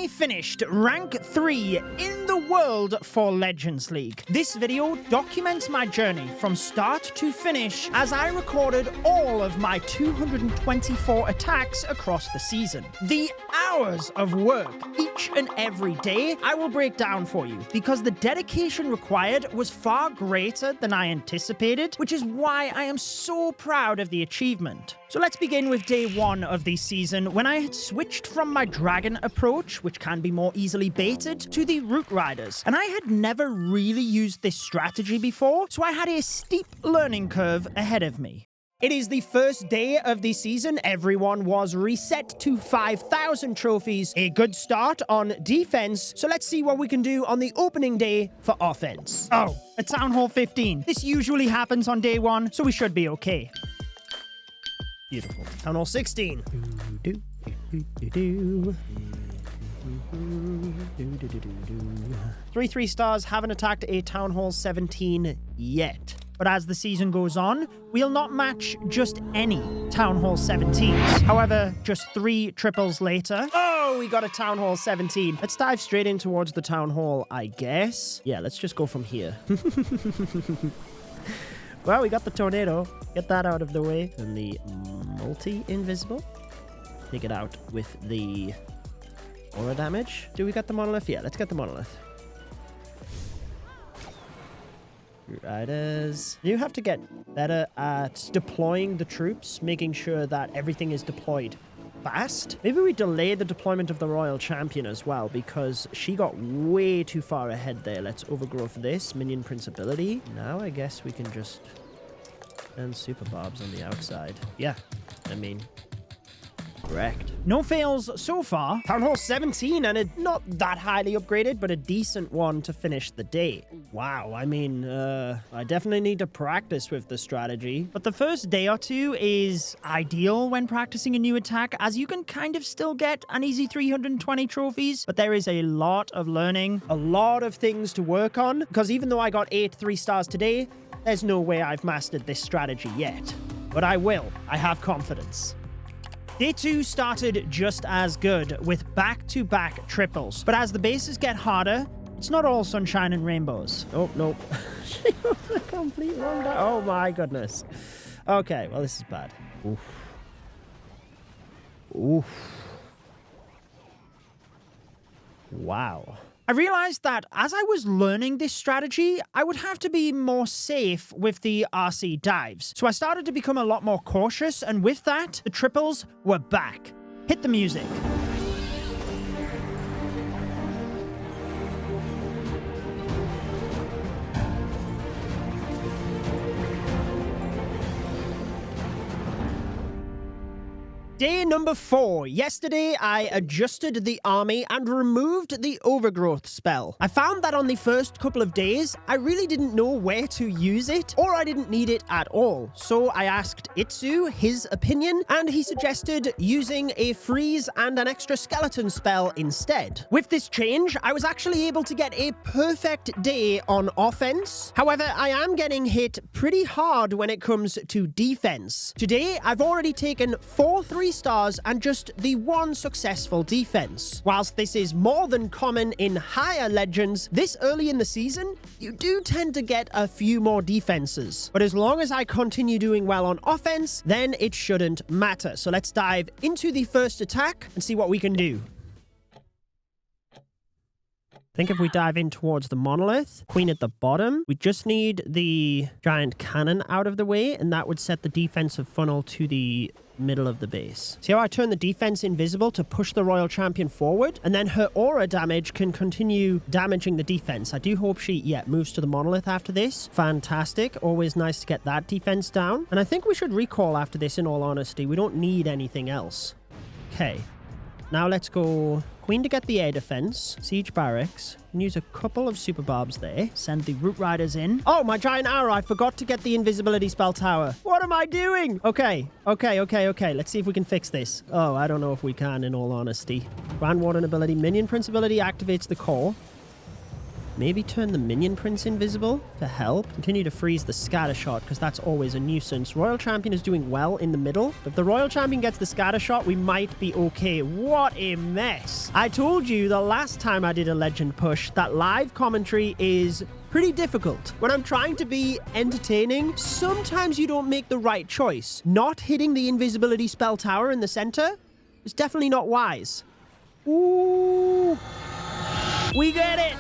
I finished rank 3 in the world for Legends League. This video documents my journey from start to finish as I recorded all of my 224 attacks across the season. The hours of work each and every day I will break down for you because the dedication required was far greater than I anticipated, which is why I am so proud of the achievement. So let's begin with day 1 of the season, when I had switched from my dragon approach, which can be more easily baited, to the root riders. And I had never really used this strategy before, so I had a steep learning curve ahead of me. It is the first day of the season. Everyone was reset to 5,000 trophies. A good start on defense. So let's see what we can do on the opening day for offense. Oh, a Town Hall 15. This usually happens on day 1, so we should be okay. Beautiful. Town Hall 16. 3 stars haven't attacked a Town Hall 17 yet. But as the season goes on, we'll not match just any Town Hall 17s. However, just 3 triples later, oh, we got a Town Hall 17. Let's dive straight in towards the Town Hall, I guess. Yeah, let's just go from here. Well, we got the tornado. Get that out of the way. And the multi-invisible. Take it out with the aura damage. Do we got the monolith? Yeah, let's get the monolith. Riders. You have to get better at deploying the troops, making sure that everything is deployed fast. Maybe we delay the deployment of the Royal Champion as well, because she got way too far ahead there. Let's overgrowth this. Minion Prince ability. Now I guess we can just send Super Barbs on the outside. Yeah, I mean, correct. No fails so far. Town Hall 17, and it's not that highly upgraded, but a decent one to finish the day. Wow, I mean, I definitely need to practice with the strategy. But the first day or two is ideal when practicing a new attack, as you can kind of still get an easy 320 trophies, but there is a lot of learning, a lot of things to work on, because even though I got 8 3 stars today, there's no way I've mastered this strategy yet. But I will. I have confidence. Day 2 started just as good, with back-to-back triples. But as the bases get harder, it's not all sunshine and rainbows. Oh, no. She was a complete wrong. Oh, my goodness. Okay, well, this is bad. Oof. Oof. Wow. I realized that as I was learning this strategy, I would have to be more safe with the RC dives. So I started to become a lot more cautious, and with that, the triples were back. Hit the music. Day number 4. Yesterday, I adjusted the army and removed the overgrowth spell. I found that on the first couple of days, I really didn't know where to use it, or I didn't need it at all. So I asked iTzu his opinion, and he suggested using a freeze and an extra skeleton spell instead. With this change, I was actually able to get a perfect day on offense. However, I am getting hit pretty hard when it comes to defense. Today, I've already taken 4 3 stars and just the 1 successful defense. Whilst this is more than common in higher legends, this early in the season, you do tend to get a few more defenses. But as long as I continue doing well on offense, then it shouldn't matter. So let's dive into the first attack and see what we can do. I think if we dive in towards the monolith, queen at the bottom, we just need the giant cannon out of the way, and that would set the defensive funnel to the middle of the base. See how I turn the defense invisible to push the Royal Champion forward? And then her aura damage can continue damaging the defense. I do hope she, moves to the monolith after this. Fantastic. Always nice to get that defense down. And I think we should recall after this, in all honesty. We don't need anything else. Okay. Now let's go queen to get the air defense, siege barracks, and use a couple of super barbs there. Send the root riders in. Oh, my giant arrow. I forgot to get the invisibility spell tower. What am I doing? Okay. Let's see if we can fix this. Oh, I don't know if we can, in all honesty. Grand Warden ability, Minion Prince ability activates the core. Maybe turn the minion prince invisible to help. Continue to freeze the scatter shot because that's always a nuisance. Royal Champion is doing well in the middle. If the Royal Champion gets the scatter shot, we might be okay. What a mess. I told you the last time I did a legend push that live commentary is pretty difficult. When I'm trying to be entertaining, sometimes you don't make the right choice. Not hitting the invisibility spell tower in the center is definitely not wise. Ooh. We get it.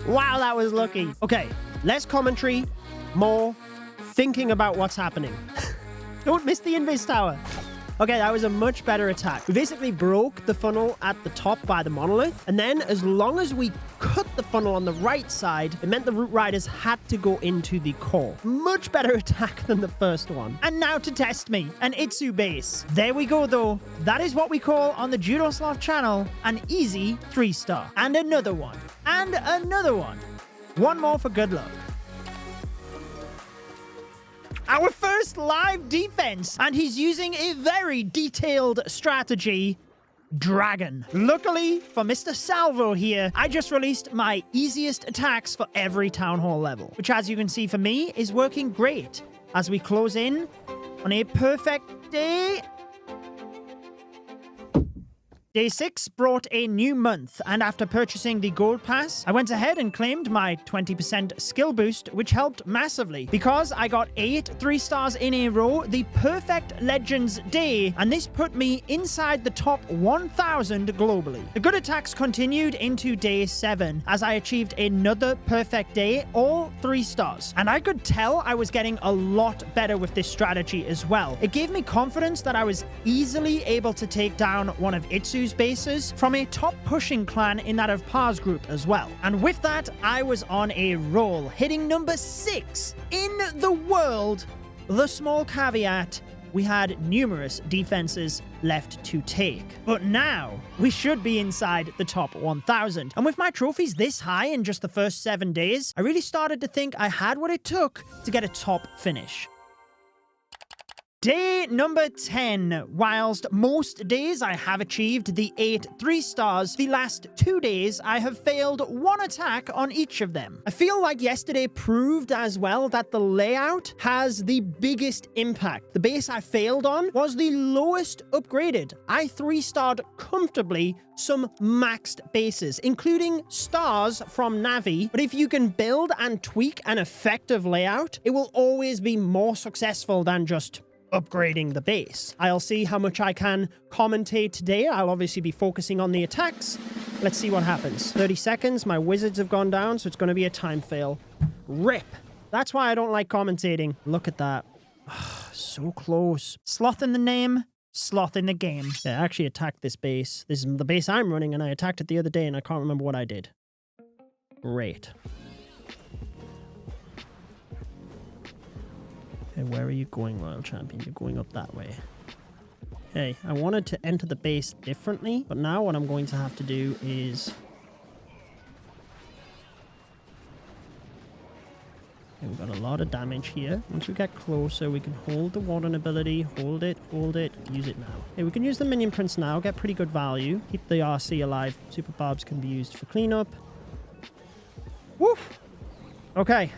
Wow, that was lucky. Okay, less commentary, more thinking about what's happening. Don't miss the invis tower. Okay, that was a much better attack. We basically broke the funnel at the top by the monolith, and then as long as we cut the funnel on the right side, it meant the Root Riders had to go into the core. Much better attack than the first one. And now to test me, an iTzu base. There we go though. That is what we call on the Judo Sloth channel an easy 3-star. And another one. And another one. One more for good luck. Our first live defense, and he's using a very detailed strategy. Dragon. Luckily for Mr. Salvo here, I just released my easiest attacks for every Town Hall level, which as you can see for me is working great as we close in on a perfect day. Day 6 brought a new month, and after purchasing the gold pass, I went ahead and claimed my 20% skill boost, which helped massively because I got 8 3-stars in a row, the perfect Legends day, and this put me inside the top 1,000 globally. The good attacks continued into day 7 as I achieved another perfect day, all 3 stars, and I could tell I was getting a lot better with this strategy as well. It gave me confidence that I was easily able to take down one of iTzu's bases from a top pushing clan in that of Par's group as well. And with that, I was on a roll, hitting number 6 in the world. The small caveat, we had numerous defenses left to take. But now, we should be inside the top 1,000. And with my trophies this high in just the first 7 days, I really started to think I had what it took to get a top finish. Day number 10. Whilst most days I have achieved the 8 3-stars, the last 2 days I have failed 1 attack on each of them. I feel like yesterday proved as well that the layout has the biggest impact. The base I failed on was the lowest upgraded. I 3-starred comfortably some maxed bases, including stars from Navi. But if you can build and tweak an effective layout, it will always be more successful than just upgrading the base. I'll see how much I can commentate today. I'll obviously be focusing on the attacks. Let's see what happens. 30 seconds. My wizards have gone down, so it's going to be a time fail. Rip. That's why I don't like commentating. Look at that. So close. Sloth in the name, sloth in the game. Yeah, I actually attacked this base. This is the base I'm running, and I attacked it the other day, and I can't remember what I did. Great. Okay, where are you going, Royal Champion? You're going up that way. Okay, I wanted to enter the base differently, but now what I'm going to have to do is... Okay, we've got a lot of damage here. Once we get closer, we can hold the Warden ability, hold it, use it now. Okay, we can use the Minion Prince now, get pretty good value. Keep the RC alive. Super Barbs can be used for cleanup. Woof! Okay.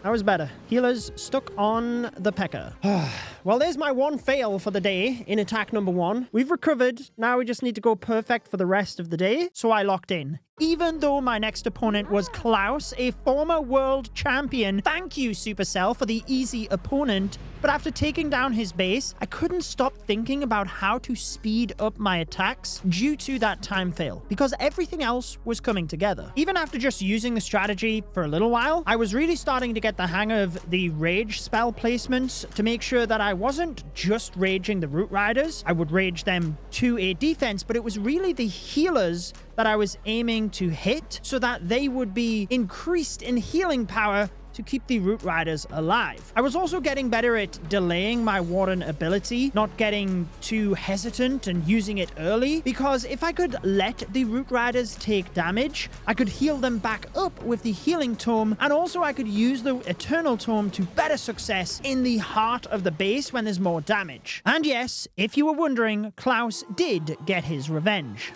That was better. Healers stuck on the P.E.K.K.A. Well, there's my 1 fail for the day in attack number 1. We've recovered. Now we just need to go perfect for the rest of the day. So I locked in. Even though my next opponent was Klaus, a former world champion. Thank you, Supercell, for the easy opponent. But after taking down his base, I couldn't stop thinking about how to speed up my attacks due to that time fail, because everything else was coming together. Even after just using the strategy for a little while, I was really starting to get the hang of the rage spell placements to make sure that I wasn't just raging the Root Riders. I would rage them to a defense, but it was really the healers that I was aiming to hit so that they would be increased in healing power to keep the Root Riders alive. I was also getting better at delaying my Warden ability, not getting too hesitant and using it early, because if I could let the Root Riders take damage, I could heal them back up with the Healing Tome, and also I could use the Eternal Tome to better success in the heart of the base when there's more damage. And yes, if you were wondering, Klaus did get his revenge.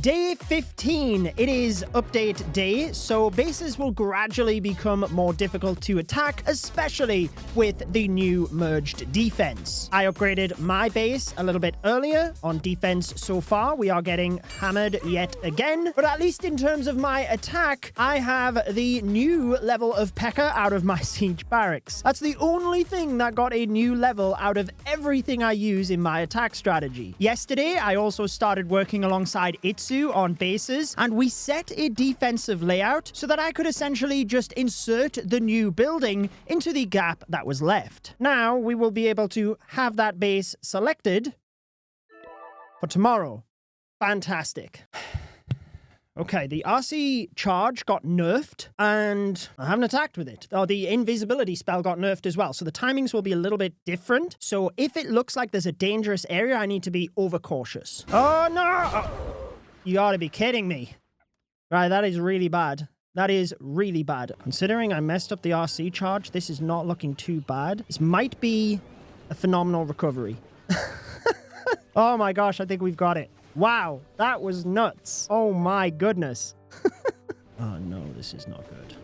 Day 15, it is update day, so bases will gradually become more difficult to attack, especially with the new merged defense. I upgraded my base a little bit earlier on defense so far. We are getting hammered yet again, but at least in terms of my attack, I have the new level of P.E.K.K.A. out of my siege barracks. That's the only thing that got a new level out of everything I use in my attack strategy. Yesterday, I also started working alongside iTzu on bases, and we set a defensive layout so that I could essentially just insert the new building into the gap that was left. Now, we will be able to have that base selected for tomorrow. Fantastic. Okay, the RC charge got nerfed, and I haven't attacked with it. Oh, the invisibility spell got nerfed as well, so the timings will be a little bit different. So if it looks like there's a dangerous area, I need to be overcautious. Oh, no! Oh, you gotta be kidding me. Right, that is really bad. That is really bad. Considering I messed up the RC charge, this is not looking too bad. This might be a phenomenal recovery. Oh my gosh, I think we've got it. Wow, that was nuts. Oh my goodness. Oh no, this is not good.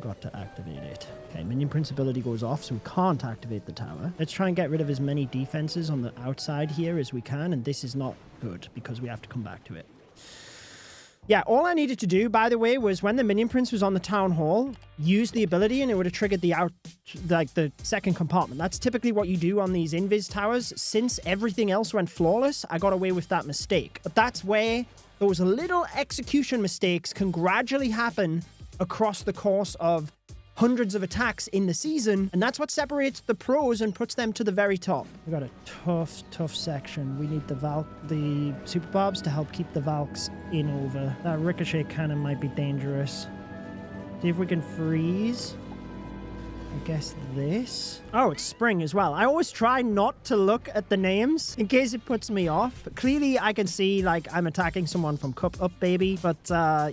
Got to activate it. Okay, minion prince ability goes off, so we can't activate the tower. Let's try and get rid of as many defenses on the outside here as we can, and this is not good because we have to come back to it. Yeah, all I needed to do, by the way, was when the minion prince was on the town hall, use the ability and it would have triggered the second compartment. That's typically what you do on these invis towers. Since everything else went flawless, I got away with that mistake. But that's where those little execution mistakes can gradually happen across the course of hundreds of attacks in the season, and that's what separates the pros and puts them to the very top. We got a tough section. We need the super barbs to help keep the Valks in over. That ricochet cannon might be dangerous. See if we can freeze. I guess this. Oh, it's spring as well. I always try not to look at the names in case it puts me off. But clearly, I can see, like, I'm attacking someone from Cup Up, baby. But,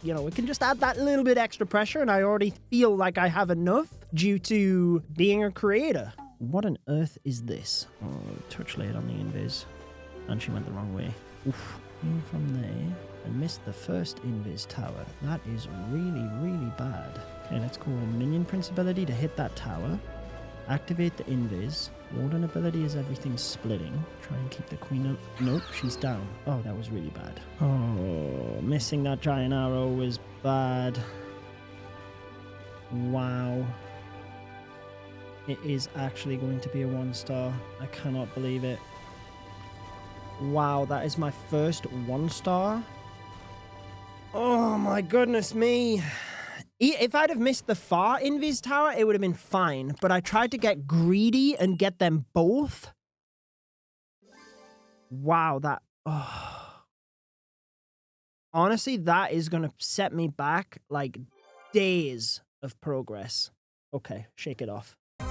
you know, we can just add that little bit extra pressure, and I already feel like I have enough due to being a creator. What on earth is this? Oh, touch late on the invis. And she went the wrong way. Oof. In from there. I missed the first invis tower. That is really, really bad. Okay, let's call minion prince ability to hit that tower. Activate the invis. Warden ability is everything splitting. Try and keep the queen up. Nope, she's down. Oh, that was really bad. Oh, missing that giant arrow was bad. Wow. It is actually going to be a 1-star. I cannot believe it. Wow, that is my first 1-star. Oh my goodness me. If I'd have missed the far invis tower, it would have been fine. But I tried to get greedy and get them both. Wow, that... Oh. Honestly, that is going to set me back like days of progress. Okay, shake it off. I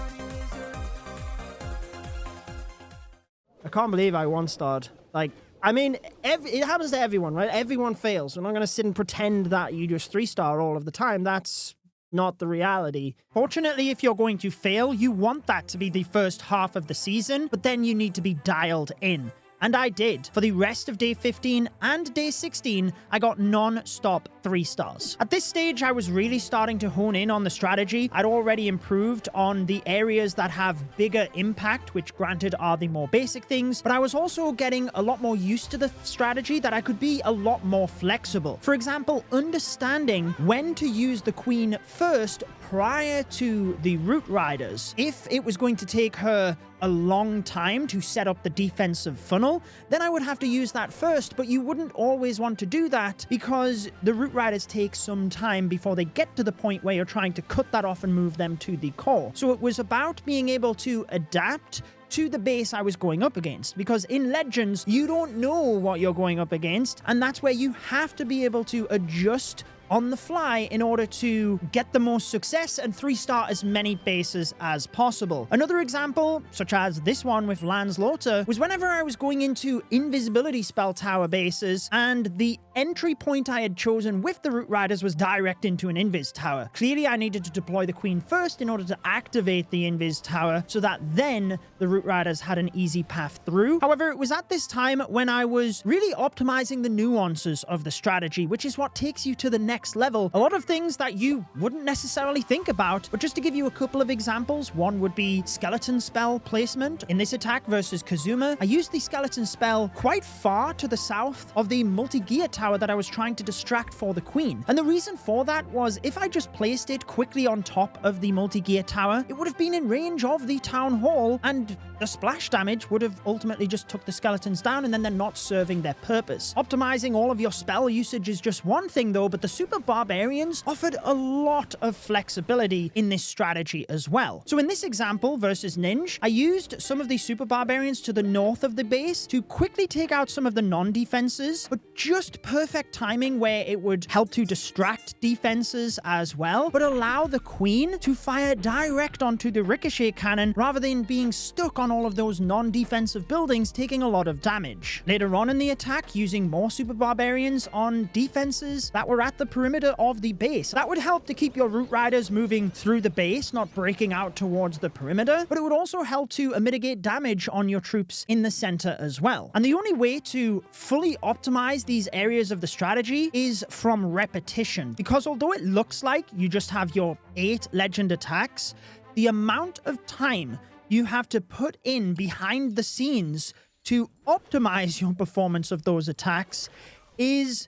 can't believe I 1-starred. Like... I mean, it happens to everyone, right? Everyone fails. We're not going to sit and pretend that you just 3-star all of the time. That's not the reality. Fortunately, if you're going to fail, you want that to be the first half of the season, but then you need to be dialed in. And I did. For the rest of day 15 and day 16, I got non-stop 3-stars. At this stage, I was really starting to hone in on the strategy. I'd already improved on the areas that have bigger impact, which granted are the more basic things, but I was also getting a lot more used to the strategy that I could be a lot more flexible. For example, understanding when to use the queen first prior to the root riders. If it was going to take her a long time to set up the defensive funnel, then I would have to use that first, but you wouldn't always want to do that because the root riders take some time before they get to the point where you're trying to cut that off and move them to the core. So it was about being able to adapt to the base I was going up against, because in Legends, you don't know what you're going up against, and that's where you have to be able to adjust on the fly in order to get the most success and 3-star as many bases as possible. Another example, such as this one with Landslaughter, was whenever I was going into invisibility spell tower bases and the entry point I had chosen with the Root Riders was direct into an invis tower. Clearly I needed to deploy the queen first in order to activate the invis tower so that then the Root Riders had an easy path through. However, it was at this time when I was really optimizing the nuances of the strategy, which is what takes you to the next level. A lot of things that you wouldn't necessarily think about, but just to give you a couple of examples, one would be skeleton spell placement. In this attack versus Kazuma, I used the skeleton spell quite far to the south of the multi-gear tower that I was trying to distract for the queen. And the reason for that was if I just placed it quickly on top of the multi-gear tower, it would have been in range of the town hall and the splash damage would have ultimately just took the skeletons down and then they're not serving their purpose. Optimizing all of your spell usage is just one thing though, but the Super Barbarians offered a lot of flexibility in this strategy as well. So in this example versus Ninja, I used some of the Super Barbarians to the north of the base to quickly take out some of the non-defenses, but just perfect timing where it would help to distract defenses as well, but allow the queen to fire direct onto the ricochet cannon rather than being stuck on all of those non-defensive buildings taking a lot of damage. Later on in the attack, using more Super Barbarians on defenses that were at the perimeter of the base. That would help to keep your Root Riders moving through the base, not breaking out towards the perimeter, but it would also help to mitigate damage on your troops in the center as well. And the only way to fully optimize these areas of the strategy is from repetition, because although it looks like you just have your 8 legend attacks, the amount of time you have to put in behind the scenes to optimize your performance of those attacks is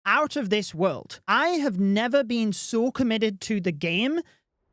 out of this world. I have never been so committed to the game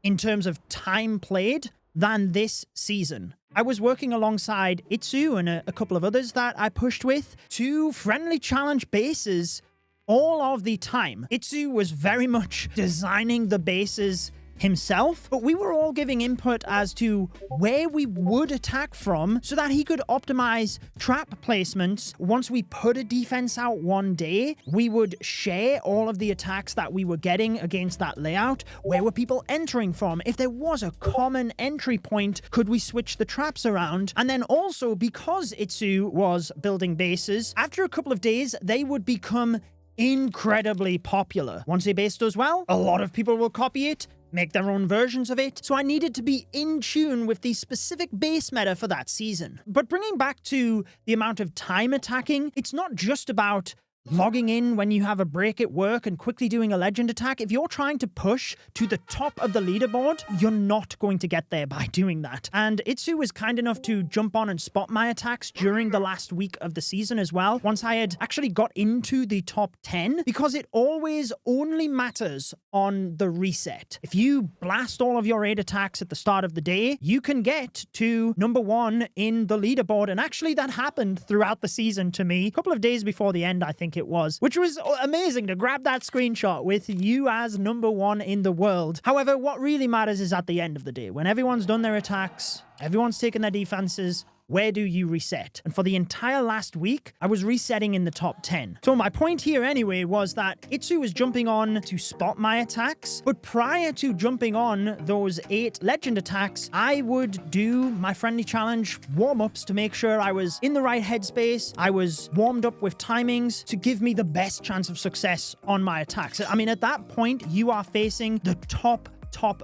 in terms of time played than this season. I was working alongside iTzu and a couple of others that I pushed with to friendly challenge bases all of the time. iTzu was very much designing the bases himself, but we were all giving input as to where we would attack from so that he could optimize trap placements. Once we put a defense out one day, we would share all of the attacks that we were getting against that layout. Where were people entering from? If there was a common entry point, could we switch the traps around? And then also, because iTzu was building bases, after a couple of days, they would become incredibly popular. Once a base does well, a lot of people will copy it, make their own versions of it, so I needed to be in tune with the specific base meta for that season. But bringing back to the amount of time attacking, it's not just about logging in when you have a break at work and quickly doing a legend attack. If you're trying to push to the top of the leaderboard, you're not going to get there by doing that. And iTzu was kind enough to jump on and spot my attacks during the last week of the season as well, once I had actually got into the top 10, because it always only matters on the reset. If you blast all of your 8 attacks at the start of the day, you can get to number 1 in the leaderboard. And actually that happened throughout the season to me. A couple of days before the end, I think it was, which was amazing to grab that screenshot with you as number 1 in the world. However, what really matters is at the end of the day, when everyone's done their attacks, everyone's taken their defenses, where do you reset? And for the entire last week, I was resetting in the top 10. So my point here anyway was that iTzu was jumping on to spot my attacks, but prior to jumping on those 8 legend attacks, I would do my friendly challenge warm-ups to make sure I was in the right headspace, I was warmed up with timings to give me the best chance of success on my attacks. I mean, at that point, you are facing the top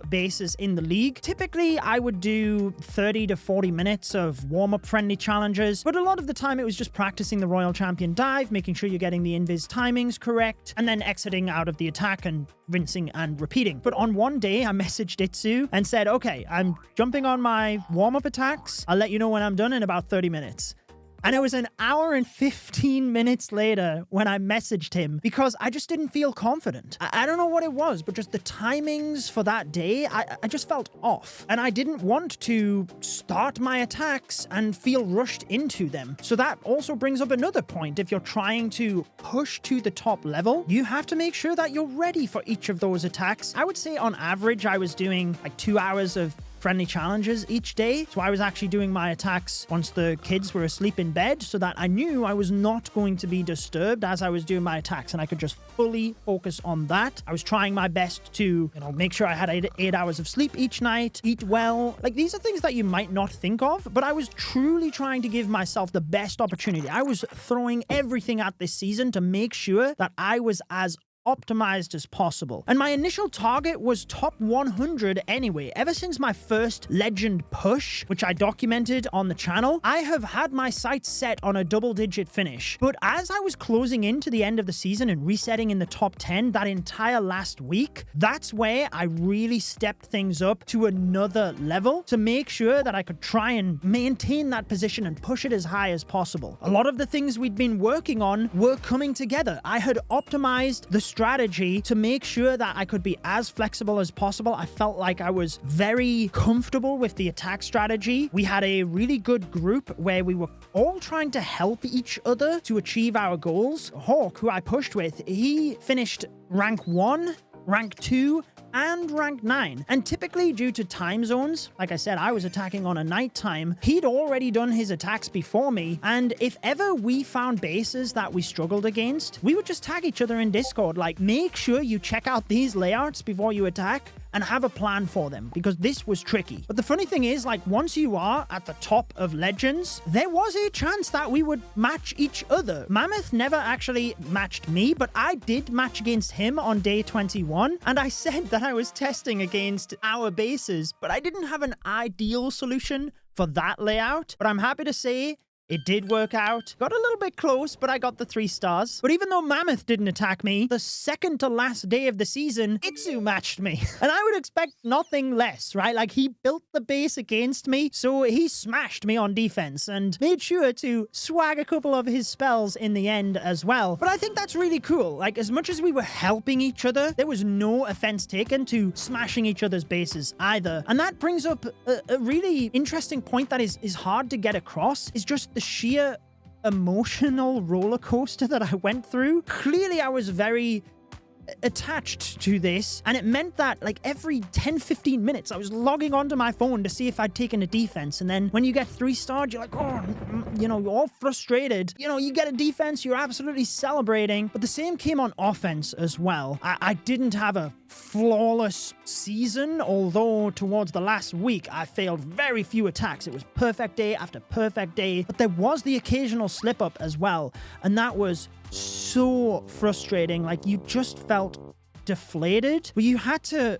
bases in the league. Typically, I would do 30 to 40 minutes of warm-up friendly challenges, but a lot of the time it was just practicing the Royal Champion dive, making sure you're getting the invis timings correct, and then exiting out of the attack and rinsing and repeating. But on one day, I messaged iTzu and said, okay, I'm jumping on my warm-up attacks. I'll let you know when I'm done in about 30 minutes. And it was an hour and 15 minutes later when I messaged him because I just didn't feel confident. I don't know what it was, but just the timings for that day, I just felt off. And I didn't want to start my attacks and feel rushed into them. So that also brings up another point. If you're trying to push to the top level, you have to make sure that you're ready for each of those attacks. I would say on average, I was doing like 2 hours of friendly challenges each day. So I was actually doing my attacks once the kids were asleep in bed so that I knew I was not going to be disturbed as I was doing my attacks and I could just fully focus on that. I was trying my best to, make sure I had 8 hours of sleep each night, eat well. Like, these are things that you might not think of, but I was truly trying to give myself the best opportunity. I was throwing everything at this season to make sure that I was as optimized as possible. And my initial target was top 100 anyway. Ever since my first legend push, which I documented on the channel, I have had my sights set on a double-digit finish. But as I was closing into the end of the season and resetting in the top 10 that entire last week, that's where I really stepped things up to another level to make sure that I could try and maintain that position and push it as high as possible. A lot of the things we'd been working on were coming together. I had optimized the strategy to make sure that I could be as flexible as possible. I felt like I was very comfortable with the attack strategy. We had a really good group where we were all trying to help each other to achieve our goals. Hawk, who I pushed with, he finished rank 1, rank 2, and rank 9. And typically due to time zones, like I said, I was attacking on a nighttime, he'd already done his attacks before me. And if ever we found bases that we struggled against, we would just tag each other in Discord, like, make sure you check out these layouts before you attack and have a plan for them, because this was tricky. But the funny thing is, like, once you are at the top of Legends, there was a chance that we would match each other. Mammuth never actually matched me, but I did match against him on day 21, and I said that I was testing against our bases, but I didn't have an ideal solution for that layout. But I'm happy to say it did work out. Got a little bit close, but I got the 3 stars. But even though Mammuth didn't attack me, the second to last day of the season, iTzu matched me. And I would expect nothing less, right? Like, he built the base against me, so he smashed me on defense and made sure to swag a couple of his spells in the end as well. But I think that's really cool. Like, as much as we were helping each other, there was no offense taken to smashing each other's bases either. And that brings up a really interesting point that is hard to get across, is just the sheer emotional roller coaster that I went through. Clearly, I was very attached to this, and it meant that, like, every 10-15 minutes I was logging onto my phone to see if I'd taken a defense. And then when you get 3 stars, you're like, oh, you're all frustrated. You get a defense, you're absolutely celebrating. But the same came on offense as well. I didn't have a flawless season, although towards the last week I failed very few attacks. It was perfect day after perfect day, but there was the occasional slip up as well, and that was so frustrating. Like, you just felt deflated, but you had to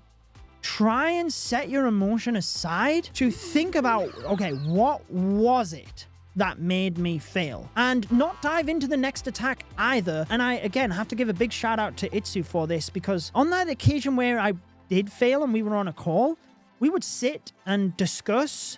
try and set your emotion aside to think about, okay, what was it that made me fail, and not dive into the next attack either. And I, again, have to give a big shout out to iTzu for this, because on that occasion where I did fail and we were on a call, we would sit and discuss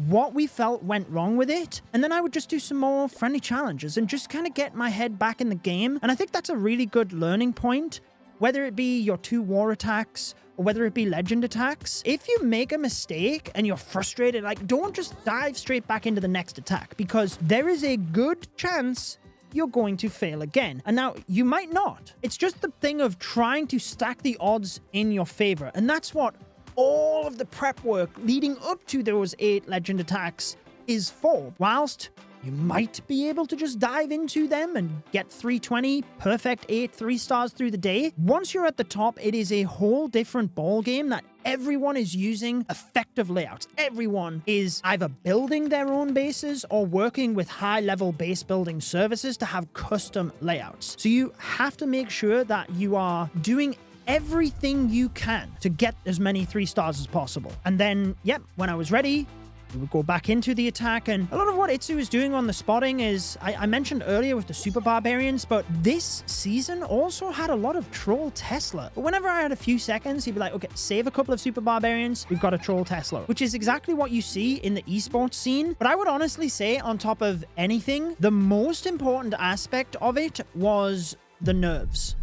what we felt went wrong with it, and then I would just do some more friendly challenges and just kind of get my head back in the game. And I think that's a really good learning point, whether it be your 2 war attacks or whether it be legend attacks. If you make a mistake and you're frustrated, like, don't just dive straight back into the next attack, because there is a good chance you're going to fail again. And now, you might not. It's just the thing of trying to stack the odds in your favor, and that's what all of the prep work leading up to those 8 legend attacks is for. Whilst you might be able to just dive into them and get 320, perfect 8 3 stars through the day, once you're at the top, it is a whole different ball game that everyone is using effective layouts. Everyone is either building their own bases or working with high-level base building services to have custom layouts. So you have to make sure that you are doing everything you can to get as many 3 stars as possible. And then, yep, when I was ready, we would go back into the attack. And a lot of what iTzu is doing on the spotting is, I mentioned earlier with the Super Barbarians, but this season also had a lot of Troll Tesla. But whenever I had a few seconds, he'd be like, okay, save a couple of Super Barbarians, we've got a Troll Tesla, which is exactly what you see in the esports scene. But I would honestly say, on top of anything, the most important aspect of it was the nerves.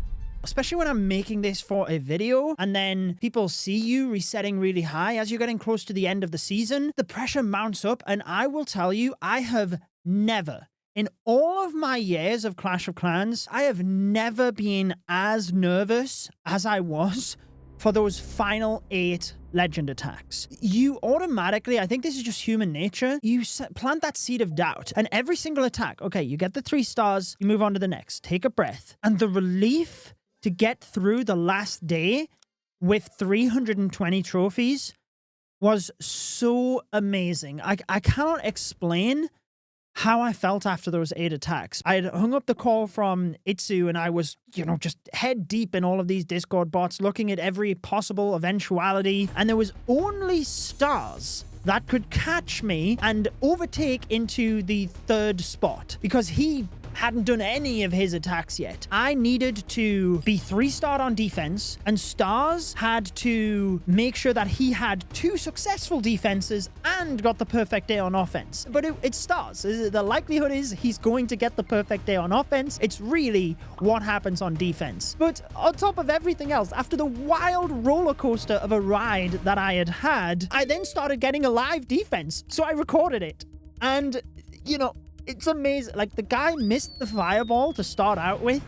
Especially when I'm making this for a video and then people see you resetting really high as you're getting close to the end of the season, the pressure mounts up. And I will tell you, I have never, in all of my years of Clash of Clans, I have never been as nervous as I was for those final 8 legend attacks, you automatically, I think this is just human nature, you plant that seed of doubt. And every single attack, okay, you get the 3 stars, you move on to the next, take a breath. And the relief to get through the last day with 320 trophies was so amazing. I cannot explain how I felt after those 8 attacks. I had hung up the call from iTzu and I was, just head deep in all of these Discord bots, looking at every possible eventuality, and there was only stars that could catch me and overtake into the 3rd spot because he hadn't done any of his attacks yet. I needed to be 3-starred on defense, and Stars had to make sure that he had 2 successful defenses and got the perfect day on offense. But it's Stars. The likelihood is he's going to get the perfect day on offense. It's really what happens on defense. But on top of everything else, after the wild roller coaster of a ride that I had, I then started getting a live defense. So I recorded it. And, it's amazing. Like, the guy missed the fireball to start out with,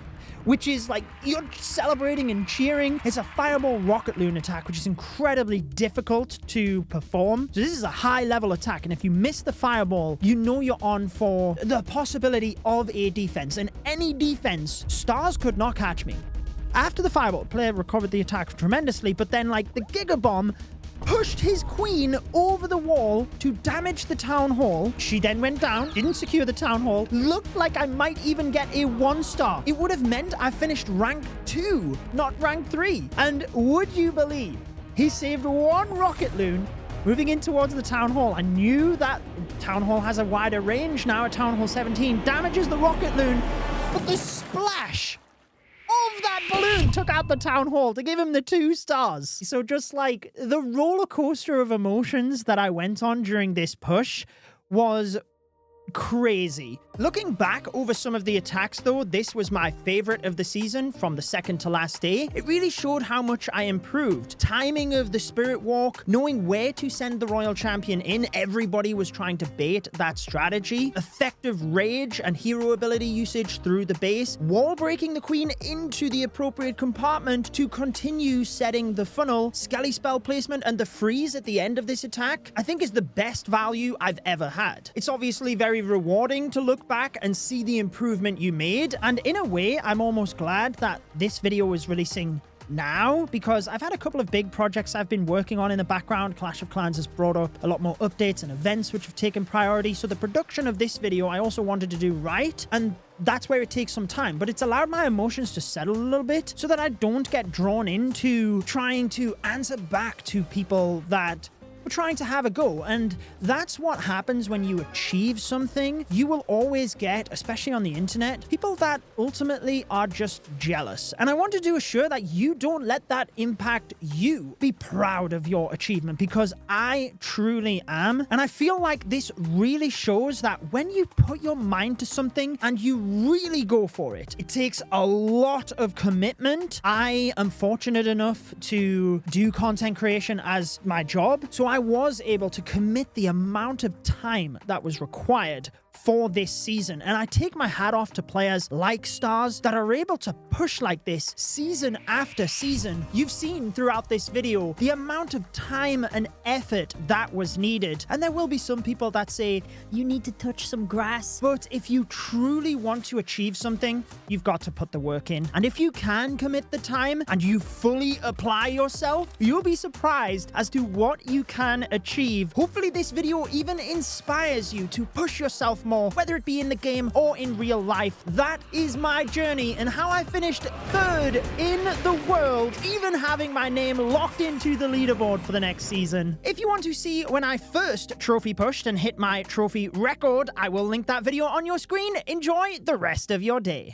which is like, you're celebrating and cheering. It's a fireball rocket loon attack, which is incredibly difficult to perform. So this is a high level attack. And if you miss the fireball, you're on for the possibility of a defense. And any defense, Stars could not catch me. After the fireball, player recovered the attack tremendously, but then the Giga Bomb pushed his queen over the wall to damage the town hall. She then went down, didn't secure the town hall. Looked like I might even get a 1-star. It would have meant I finished rank 2, not rank 3. And would you believe he saved 1 rocket loon moving in towards the town hall? I knew that town hall has a wider range now at town hall 17. Damages the rocket loon, but the splash of that balloon took out the town hall to give him the 2 stars. So just the roller coaster of emotions that I went on during this push was crazy. Looking back over some of the attacks though, this was my favorite of the season from the second to last day. It really showed how much I improved. Timing of the spirit walk, knowing where to send the royal champion in, everybody was trying to bait that strategy. Effective rage and hero ability usage through the base, wall breaking the queen into the appropriate compartment to continue setting the funnel, skelly spell placement, and the freeze at the end of this attack, I think is the best value I've ever had. It's obviously very rewarding to look back and see the improvement you made, and in a way I'm almost glad that this video is releasing now, because I've had a couple of big projects I've been working on in the background. Clash of Clans has brought up a lot more updates and events which have taken priority, so the production of this video I also wanted to do right, and that's where it takes some time, but it's allowed my emotions to settle a little bit so that I don't get drawn into trying to answer back to people that we're trying to have a go. And that's what happens when you achieve something. You will always get, especially on the internet, people that ultimately are just jealous. And I wanted to assure that you don't let that impact you. Be proud of your achievement, because I truly am. And I feel like this really shows that when you put your mind to something and you really go for it, it takes a lot of commitment. I am fortunate enough to do content creation as my job, so I was able to commit the amount of time that was required for this season. And I take my hat off to players like Stars that are able to push like this season after season. You've seen throughout this video the amount of time and effort that was needed. And there will be some people that say, you need to touch some grass. But if you truly want to achieve something, you've got to put the work in. And if you can commit the time and you fully apply yourself, you'll be surprised as to what you can achieve. Hopefully this video even inspires you to push yourself more, whether it be in the game or in real life. That is my journey and how I finished 3rd in the world, even having my name locked into the leaderboard for the next season. If you want to see when I first trophy pushed and hit my trophy record, I will link that video on your screen. Enjoy the rest of your day.